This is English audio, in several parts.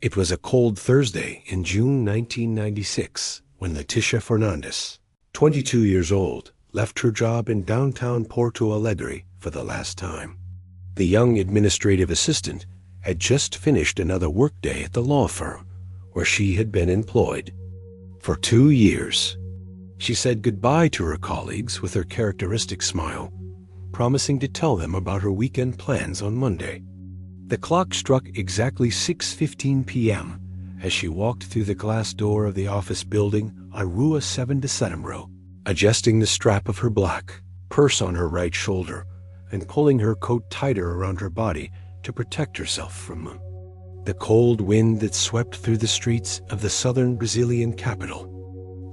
It was a cold Thursday in June 1996 when Leticia Fernandez, 22 years old, left her job in downtown Porto Alegre for the last time. The young administrative assistant had just finished another workday at the law firm where she had been employed for 2 years. She said goodbye to her colleagues with her characteristic smile, promising to tell them about her weekend plans on Monday. The clock struck exactly 6:15 p.m. as she walked through the glass door of the office building on Rua 7 de Setembro, adjusting the strap of her black purse on her right shoulder and pulling her coat tighter around her body to protect herself from the cold wind that swept through the streets of the southern Brazilian capital.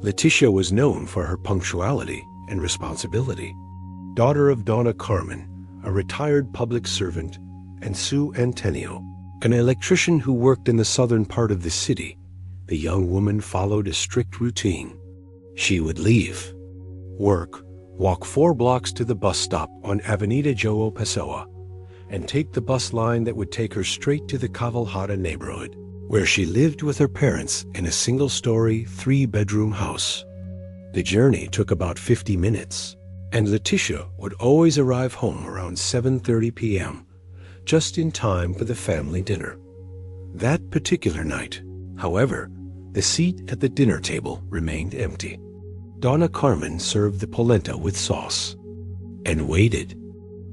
Leticia was known for her punctuality and responsibility. Daughter of Dona Carmen, a retired public servant, and Sue Antonio, an electrician who worked in the southern part of the city, the young woman followed a strict routine. She would leave work, walk 4 blocks to the bus stop on Avenida João Pessoa, and take the bus line that would take her straight to the Cavalhada neighborhood, where she lived with her parents in a single-story, 3-bedroom house. The journey took about 50 minutes, and Leticia would always arrive home around 7:30 p.m., just in time for the family dinner. That particular night, however, the seat at the dinner table remained empty. Dona Carmen served the polenta with sauce and waited.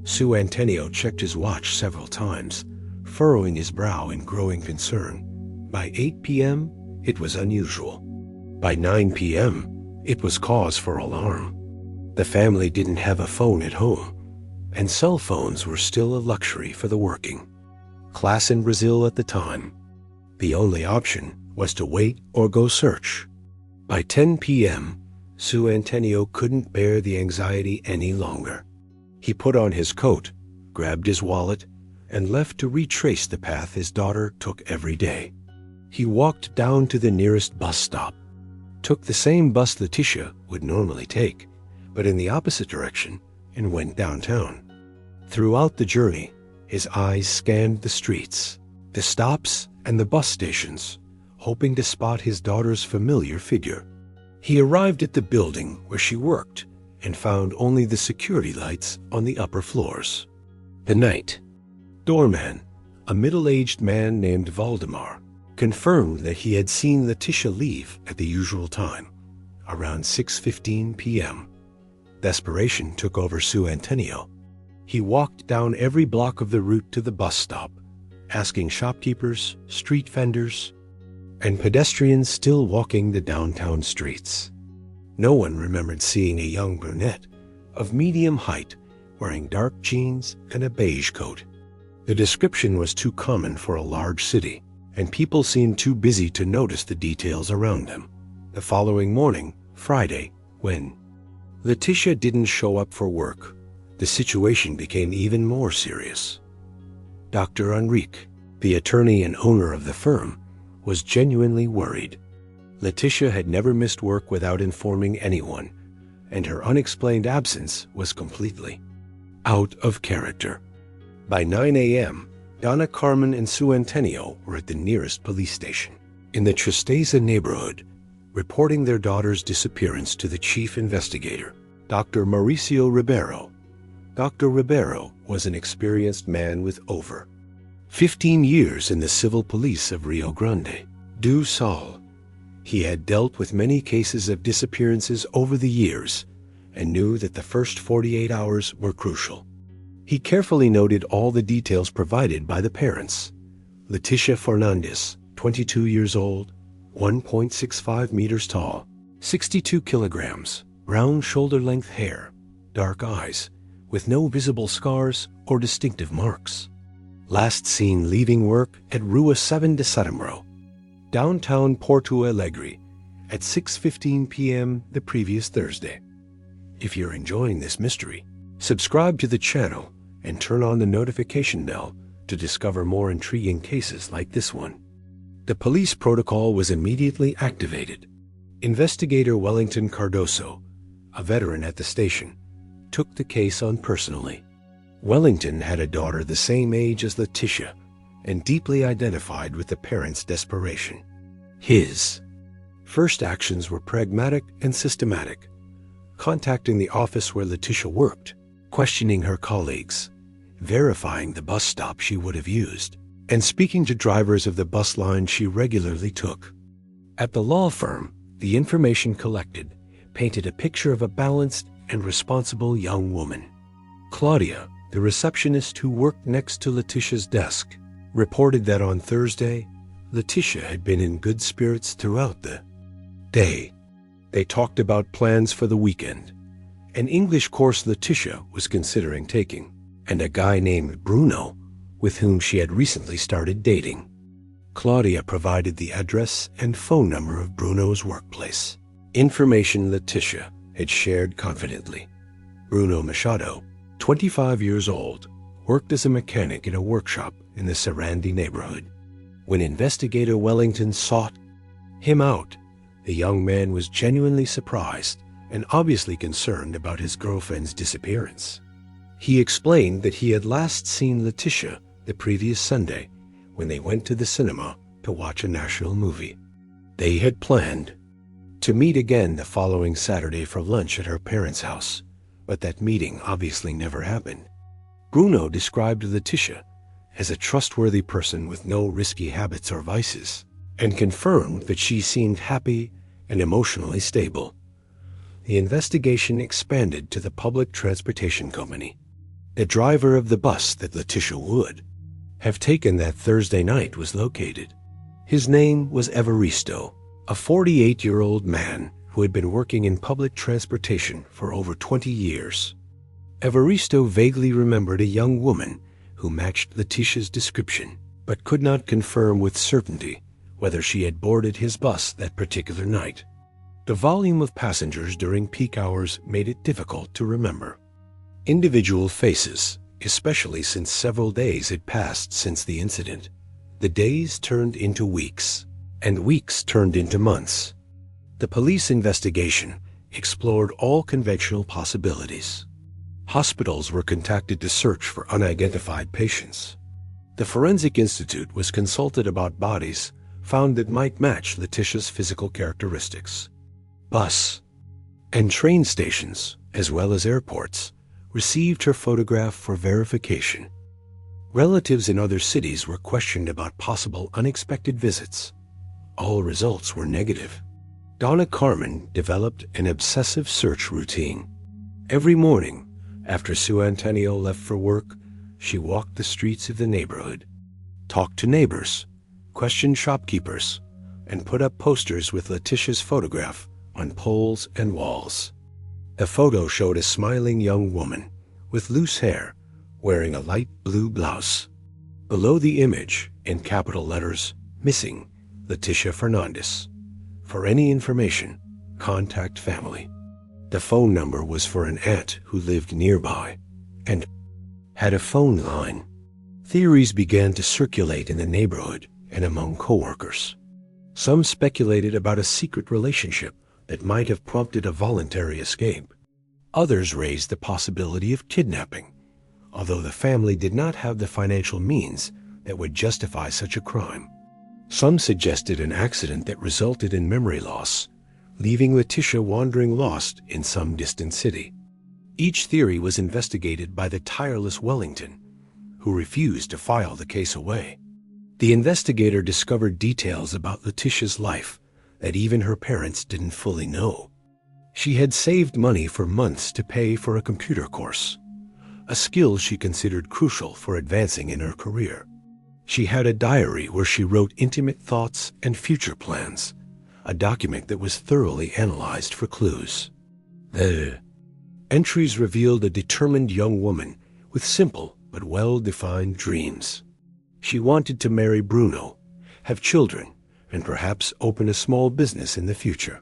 Sue Antonio checked his watch several times, furrowing his brow in growing concern. By 8 p.m., it was unusual. By 9 p.m., it was cause for alarm. The family didn't have a phone at home, and cell phones were still a luxury for the working class in Brazil at the time. The only option was to wait or go search. By 10 p.m., Sue Antonio couldn't bear the anxiety any longer. He put on his coat, grabbed his wallet, and left to retrace the path his daughter took every day. He walked down to the nearest bus stop, took the same bus Leticia would normally take, but in the opposite direction, and went downtown. Throughout the journey, his eyes scanned the streets, the stops, and the bus stations, hoping to spot his daughter's familiar figure. He arrived at the building where she worked and found only the security lights on the upper floors. The night doorman, a middle-aged man named Valdemar, confirmed that he had seen Leticia leave at the usual time, around 6:15 p.m. Desperation took over Sue Antonio. He walked down every block of the route to the bus stop, asking shopkeepers, street vendors, and pedestrians still walking the downtown streets. No one remembered seeing a young brunette of medium height wearing dark jeans and a beige coat. The description was too common for a large city, and people seemed too busy to notice the details around them. The following morning, Friday, when Leticia didn't show up for work, the situation became even more serious. Dr. Enrique, the attorney and owner of the firm, was genuinely worried. Leticia had never missed work without informing anyone, and her unexplained absence was completely out of character. By 9 a.m., Dona Carmen and Sue Antonio were at the nearest police station in the Tristeza neighborhood, reporting their daughter's disappearance to the chief investigator, Dr. Mauricio Ribeiro. Dr. Ribeiro was an experienced man with over 15 years in the civil police of Rio Grande do Sul. He had dealt with many cases of disappearances over the years and knew that the first 48 hours were crucial. He carefully noted all the details provided by the parents. Leticia Fernandez, 22 years old, 1.65 meters tall, 62 kilograms, brown shoulder-length hair, dark eyes, with no visible scars or distinctive marks. Last seen leaving work at Rua 7 de Setembro, downtown Porto Alegre, at 6:15 p.m. the previous Thursday. If you're enjoying this mystery, subscribe to the channel and turn on the notification bell to discover more intriguing cases like this one. The police protocol was immediately activated. Investigator Wellington Cardoso, a veteran at the station, took the case on personally. Wellington had a daughter the same age as Leticia and deeply identified with the parents' desperation. His first actions were pragmatic and systematic, contacting the office where Letitia worked, questioning her colleagues, verifying the bus stop she would have used, and speaking to drivers of the bus line she regularly took. At the law firm, the information collected painted a picture of a balanced and responsible young woman. Claudia, the receptionist who worked next to Letitia's desk, reported that on Thursday, Letitia had been in good spirits throughout the day. They talked about plans for the weekend, an English course Letitia was considering taking, and a guy named Bruno, with whom she had recently started dating. Claudia provided the address and phone number of Bruno's workplace, information Letitia had shared confidently. Bruno Machado, 25 years old, worked as a mechanic in a workshop in the Sarandí neighborhood. When investigator Wellington sought him out, the young man was genuinely surprised and obviously concerned about his girlfriend's disappearance. He explained that he had last seen Letitia the previous Sunday when they went to the cinema to watch a national movie. They had planned to meet again the following Saturday for lunch at her parents' house, but that meeting obviously never happened. Bruno described Letitia as a trustworthy person with no risky habits or vices, and confirmed that she seemed happy and emotionally stable. The investigation expanded to the public transportation company. The driver of the bus that Letitia would have taken that Thursday night was located. His name was Evaristo, a 48-year-old man who had been working in public transportation for over 20 years. Evaristo vaguely remembered a young woman who matched Letitia's description, but could not confirm with certainty whether she had boarded his bus that particular night. The volume of passengers during peak hours made it difficult to remember individual faces, especially since several days had passed since the incident. The days turned into weeks, and weeks turned into months. The police investigation explored all conventional possibilities. Hospitals were contacted to search for unidentified patients. The Forensic Institute was consulted about bodies found that might match Letitia's physical characteristics. Bus and train stations, as well as airports, received her photograph for verification. Relatives in other cities were questioned about possible unexpected visits. All results were negative. Donna Carmen developed an obsessive search routine. Every morning, after Sue Antonio left for work, she walked the streets of the neighborhood, talked to neighbors, questioned shopkeepers, and put up posters with Letitia's photograph on poles and walls. The photo showed a smiling young woman with loose hair wearing a light blue blouse. Below the image, in capital letters, "Missing, Letitia Fernandez. For any information, contact family." The phone number was for an aunt who lived nearby and had a phone line. Theories began to circulate in the neighborhood and among coworkers. Some speculated about a secret relationship that might have prompted a voluntary escape. Others raised the possibility of kidnapping, although the family did not have the financial means that would justify such a crime. Some suggested an accident that resulted in memory loss, leaving Letitia wandering lost in some distant city. Each theory was investigated by the tireless Wellington, who refused to file the case away. The investigator discovered details about Letitia's life that even her parents didn't fully know. She had saved money for months to pay for a computer course, a skill she considered crucial for advancing in her career. She had a diary where she wrote intimate thoughts and future plans, a document that was thoroughly analyzed for clues. The entries revealed a determined young woman with simple but well-defined dreams. She wanted to marry Bruno, have children, and perhaps open a small business in the future.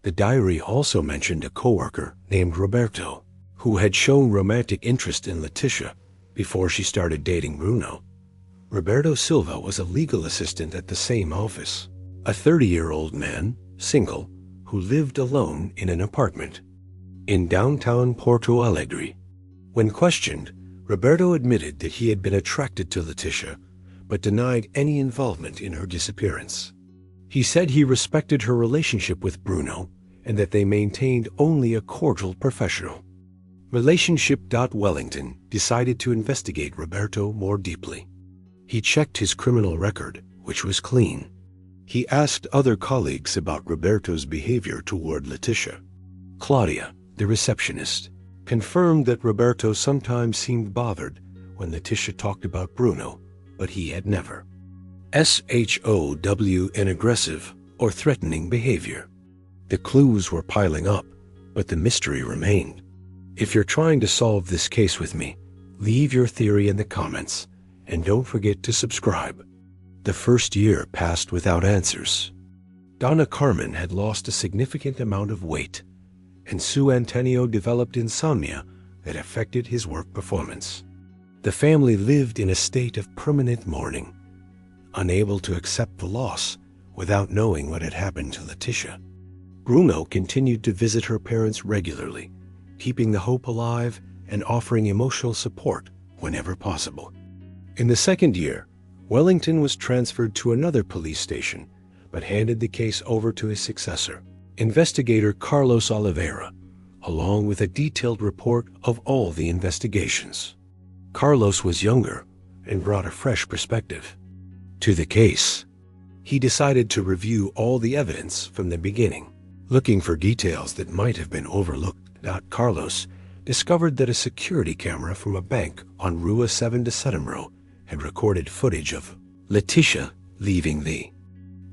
The diary also mentioned a coworker named Roberto, who had shown romantic interest in Letitia before she started dating Bruno. Roberto Silva was a legal assistant at the same office, a 30-year-old man, single, who lived alone in an apartment in downtown Porto Alegre. When questioned, Roberto admitted that he had been attracted to Letitia, but denied any involvement in her disappearance. He said he respected her relationship with Bruno and that they maintained only a cordial professional relationship. Wellington decided to investigate Roberto more deeply. He checked his criminal record, which was clean. He asked other colleagues about Roberto's behavior toward Letitia. Claudia, the receptionist, confirmed that Roberto sometimes seemed bothered when Letitia talked about Bruno, but he had never SHOW an aggressive or threatening behavior. The clues were piling up, but the mystery remained. If you're trying to solve this case with me, leave your theory in the comments, and don't forget to subscribe. The first year passed without answers. Donna Carmen had lost a significant amount of weight, and Sue Antonio developed insomnia that affected his work performance. The family lived in a state of permanent mourning, unable to accept the loss without knowing what had happened to Letitia. Bruno continued to visit her parents regularly, keeping the hope alive and offering emotional support whenever possible. In the second year, Wellington was transferred to another police station, but handed the case over to his successor, investigator Carlos Oliveira, along with a detailed report of all the investigations. Carlos was younger and brought a fresh perspective to the case. He decided to review all the evidence from the beginning, looking for details that might have been overlooked. Carlos discovered that a security camera from a bank on Rua 7 de Setembro had recorded footage of Letitia leaving the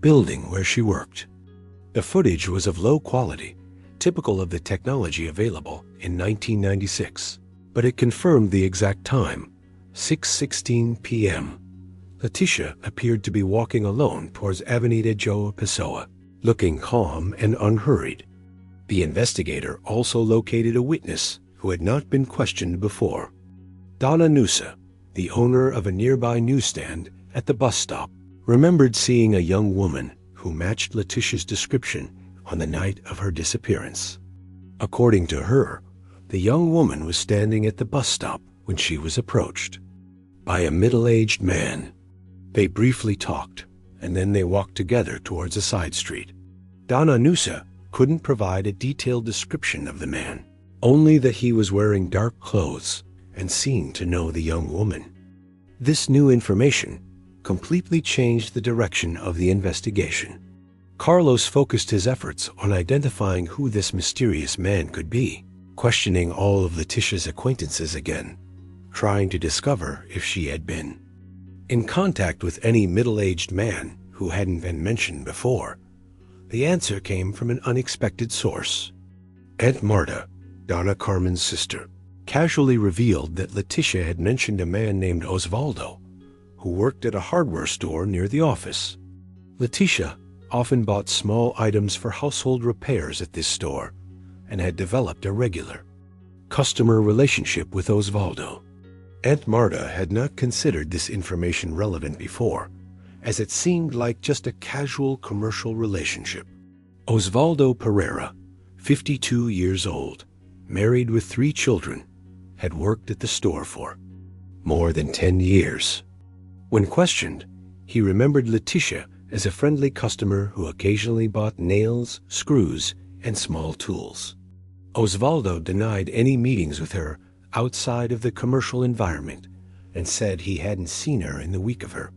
building where she worked. The footage was of low quality, typical of the technology available in 1996, but it confirmed the exact time, 6:16 p.m. Letitia appeared to be walking alone towards Avenida João Pessoa, looking calm and unhurried. The investigator also located a witness who had not been questioned before. Donna Nusa, the owner of a nearby newsstand at the bus stop, remembered seeing a young woman who matched Letitia's description on the night of her disappearance. According to her, the young woman was standing at the bus stop when she was approached by a middle-aged man. They briefly talked, and then they walked together towards a side street. Donna Nusa couldn't provide a detailed description of the man, only that he was wearing dark clothes and seemed to know the young woman. This new information completely changed the direction of the investigation. Carlos focused his efforts on identifying who this mysterious man could be, questioning all of Letitia's acquaintances again, trying to discover if she had been in contact with any middle-aged man who hadn't been mentioned before. The answer came from an unexpected source. Aunt Marta, Donna Carmen's sister, casually revealed that Letitia had mentioned a man named Osvaldo, who worked at a hardware store near the office. Letitia often bought small items for household repairs at this store and had developed a regular customer relationship with Osvaldo. Aunt Marta had not considered this information relevant before, as it seemed like just a casual commercial relationship. Osvaldo Pereira, 52 years old, married with 3 children, had worked at the store for more than 10 years. When questioned, he remembered Letitia as a friendly customer who occasionally bought nails, screws, and small tools. Osvaldo denied any meetings with her outside of the commercial environment and said he hadn't seen her in the week of her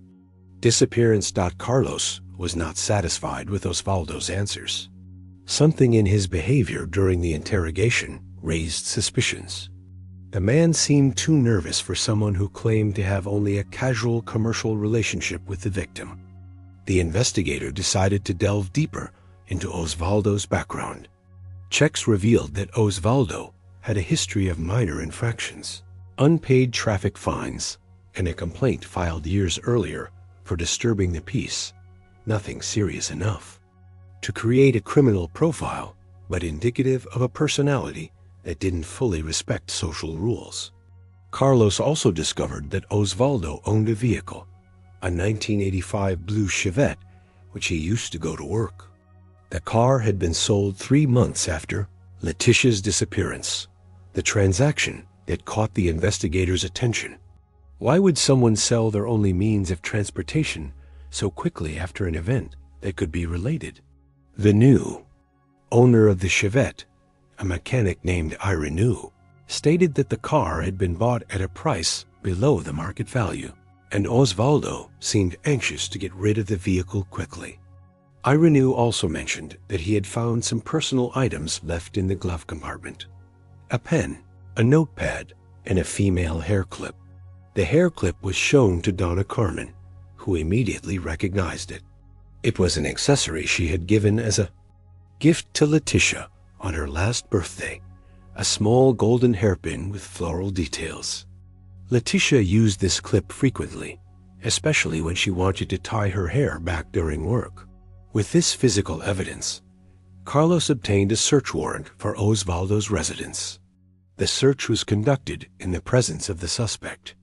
disappearance. Carlos was not satisfied with Osvaldo's answers. Something in his behavior during the interrogation raised suspicions. The man seemed too nervous for someone who claimed to have only a casual commercial relationship with the victim. The investigator decided to delve deeper into Osvaldo's background. Checks revealed that Osvaldo had a history of minor infractions, unpaid traffic fines, and a complaint filed years earlier for disturbing the peace. Nothing serious enough to create a criminal profile, but indicative of a personality that didn't fully respect social rules. Carlos also discovered that Osvaldo owned a vehicle, a 1985 blue Chevette, which he used to go to work. The car had been sold 3 months after Letitia's disappearance, the transaction that caught the investigators' attention. Why would someone sell their only means of transportation so quickly after an event that could be related? The new owner of the Chevette, a mechanic named Irene, stated that the car had been bought at a price below the market value, and Osvaldo seemed anxious to get rid of the vehicle quickly. Irene also mentioned that he had found some personal items left in the glove compartment: a pen, a notepad, and a female hair clip. The hair clip was shown to Donna Carmen, who immediately recognized it. It was an accessory she had given as a gift to Letitia on her last birthday, a small golden hairpin with floral details. Letitia used this clip frequently, especially when she wanted to tie her hair back during work. With this physical evidence, Carlos obtained a search warrant for Osvaldo's residence. The search was conducted in the presence of the suspect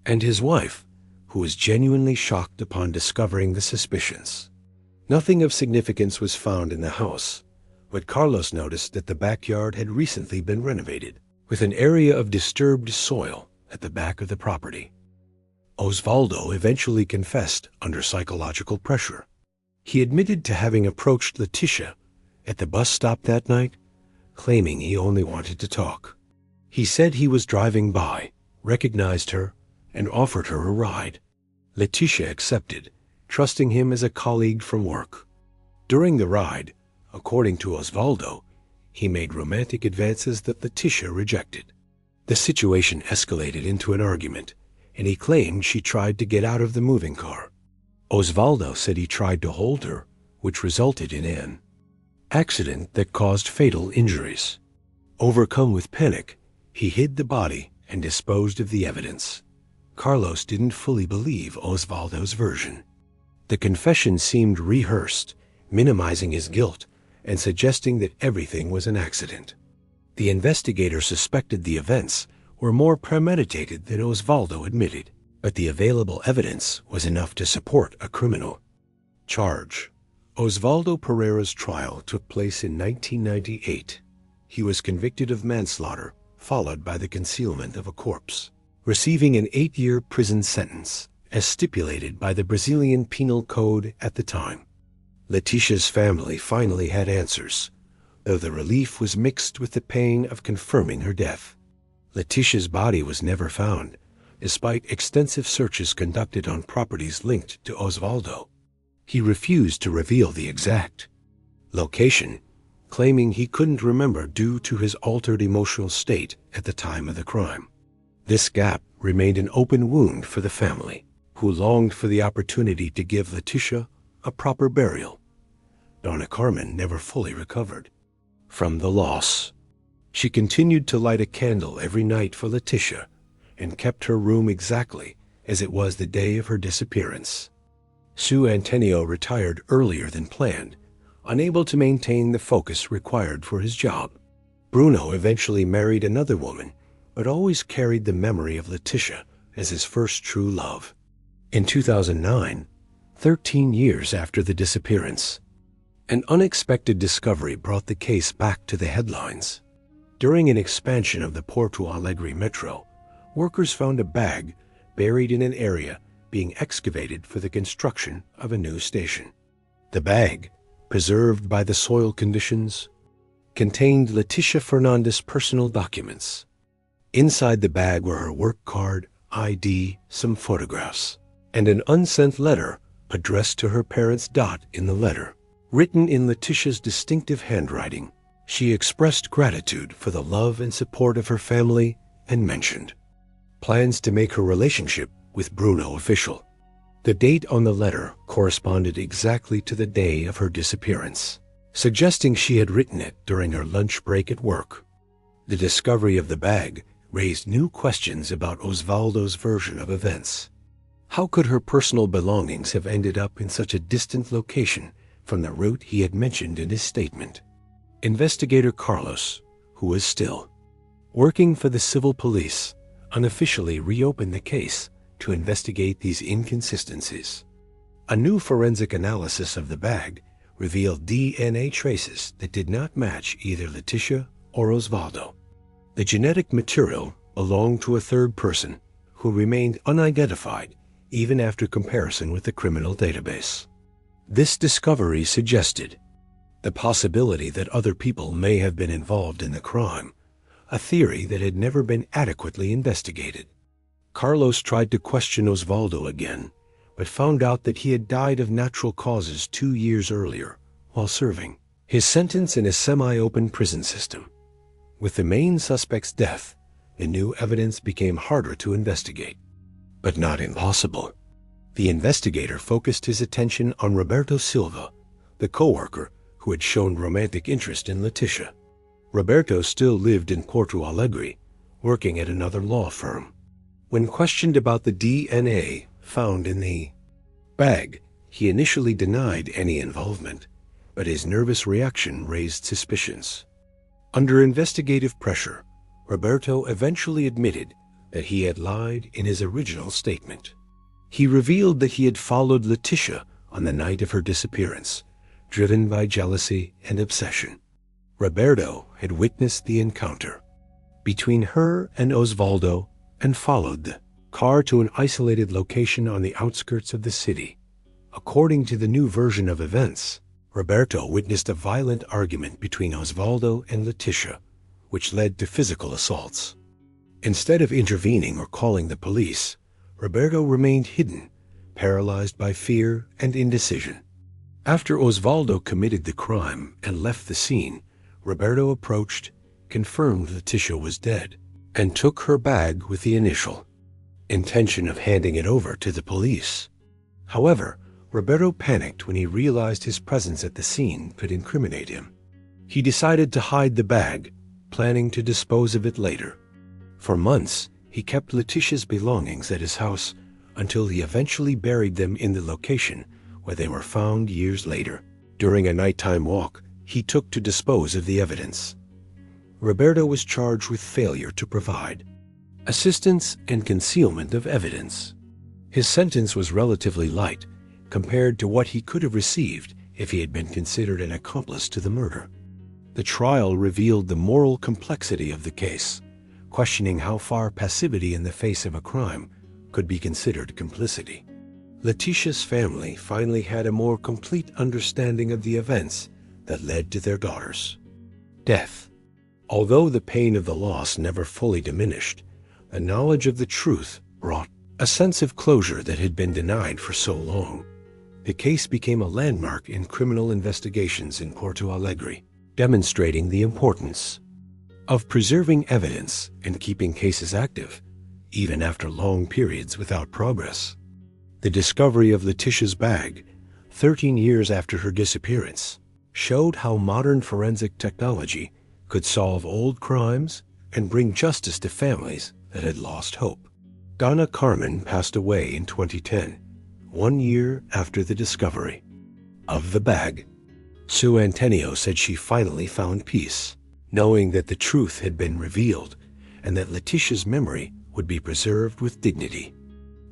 and his wife, who was genuinely shocked upon discovering the suspicions. Nothing of significance was found in the house, but Carlos noticed that the backyard had recently been renovated, with an area of disturbed soil at the back of the property. Osvaldo eventually confessed under psychological pressure. He admitted to having approached Letitia at the bus stop that night, claiming he only wanted to talk. He said he was driving by, recognized her, and offered her a ride. Letitia accepted, trusting him as a colleague from work. During the ride, according to Osvaldo, he made romantic advances that Letitia rejected. The situation escalated into an argument, and he claimed she tried to get out of the moving car. Osvaldo said he tried to hold her, which resulted in an accident that caused fatal injuries. Overcome with panic, he hid the body and disposed of the evidence. Carlos didn't fully believe Osvaldo's version. The confession seemed rehearsed, minimizing his guilt and suggesting that everything was an accident. The investigator suspected the events were more premeditated than Osvaldo admitted, but the available evidence was enough to support a criminal charge. Osvaldo Pereira's trial took place in 1998. He was convicted of manslaughter, followed by the concealment of a corpse, receiving an 8-year prison sentence, as stipulated by the Brazilian Penal Code at the time. Letitia's family finally had answers, though the relief was mixed with the pain of confirming her death. Letitia's body was never found, despite extensive searches conducted on properties linked to Osvaldo. He refused to reveal the exact location, claiming he couldn't remember due to his altered emotional state at the time of the crime. This gap remained an open wound for the family, who longed for the opportunity to give Letitia a proper burial. Donna Carmen never fully recovered from the loss. She continued to light a candle every night for Letitia and kept her room exactly as it was the day of her disappearance. Sue Antonio retired earlier than planned, unable to maintain the focus required for his job. Bruno eventually married another woman, but always carried the memory of Letitia as his first true love. In 2009, 13 years after the disappearance, an unexpected discovery brought the case back to the headlines. During an expansion of the Porto Alegre metro, workers found a bag buried in an area being excavated for the construction of a new station. The bag, preserved by the soil conditions, contained Letitia Fernandez's personal documents. Inside the bag were her work card, ID, some photographs, and an unsent letter addressed to her parents. In the letter, written in Letitia's distinctive handwriting, she expressed gratitude for the love and support of her family and mentioned plans to make her relationship with Bruno official. The date on the letter corresponded exactly to the day of her disappearance, suggesting she had written it during her lunch break at work. The discovery of the bag raised new questions about Osvaldo's version of events. How could her personal belongings have ended up in such a distant location from the route he had mentioned in his statement? Investigator Carlos, who was still working for the civil police, unofficially reopened the case to investigate these inconsistencies. A new forensic analysis of the bag revealed DNA traces that did not match either Letitia or Osvaldo. The genetic material belonged to a third person who remained unidentified even after comparison with the criminal database. This discovery suggested the possibility that other people may have been involved in the crime, a theory that had never been adequately investigated. Carlos tried to question Osvaldo again, but found out that he had died of natural causes 2 years earlier while serving his sentence in a semi-open prison system. With the main suspect's death, the new evidence became harder to investigate, but not impossible. The investigator focused his attention on Roberto Silva, the co-worker who had shown romantic interest in Leticia. Roberto still lived in Porto Alegre, working at another law firm. When questioned about the DNA found in the bag, he initially denied any involvement, but his nervous reaction raised suspicions. Under investigative pressure, Roberto eventually admitted that he had lied in his original statement. He revealed that he had followed Leticia on the night of her disappearance, driven by jealousy and obsession. Roberto had witnessed the encounter between her and Osvaldo and followed the car to an isolated location on the outskirts of the city. According to the new version of events, Roberto witnessed a violent argument between Osvaldo and Leticia, which led to physical assaults. Instead of intervening or calling the police, Roberto remained hidden, paralyzed by fear and indecision. After Osvaldo committed the crime and left the scene, Roberto approached, confirmed Leticia was dead, and took her bag with the initial intention of handing it over to the police. However, Roberto panicked when he realized his presence at the scene could incriminate him. He decided to hide the bag, planning to dispose of it later. For months, he kept Leticia's belongings at his house until he eventually buried them in the location where they were found years later. During a nighttime walk he took to dispose of the evidence, Roberto was charged with failure to provide assistance and concealment of evidence. His sentence was relatively light compared to what he could have received if he had been considered an accomplice to the murder. The trial revealed the moral complexity of the case, questioning how far passivity in the face of a crime could be considered complicity. Leticia's family finally had a more complete understanding of the events that led to their daughter's death. Although the pain of the loss never fully diminished, the knowledge of the truth brought a sense of closure that had been denied for so long. The case became a landmark in criminal investigations in Porto Alegre, demonstrating the importance of preserving evidence and keeping cases active, even after long periods without progress. The discovery of Leticia's bag, 13 years after her disappearance, showed how modern forensic technology could solve old crimes and bring justice to families that had lost hope. Donna Carmen passed away in 2010, 1 year after the discovery of the bag. Sue Antonio said she finally found peace, knowing that the truth had been revealed and that Leticia's memory would be preserved with dignity.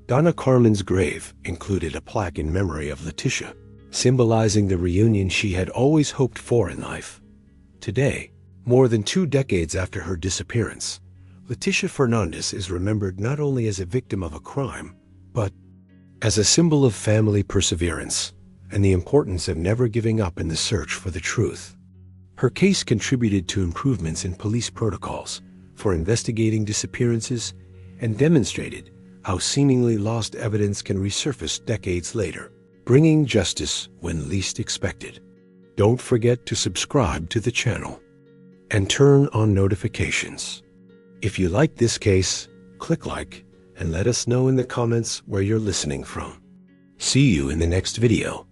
Donna Carmen's grave included a plaque in memory of Leticia, symbolizing the reunion she had always hoped for in life. Today, more than 2 decades after her disappearance, Leticia Fernandez is remembered not only as a victim of a crime, but as a symbol of family perseverance and the importance of never giving up in the search for the truth. Her case contributed to improvements in police protocols for investigating disappearances and demonstrated how seemingly lost evidence can resurface decades later, bringing justice when least expected. Don't forget to subscribe to the channel and turn on notifications. If you like this case, click like and let us know in the comments where you're listening from. See you in the next video.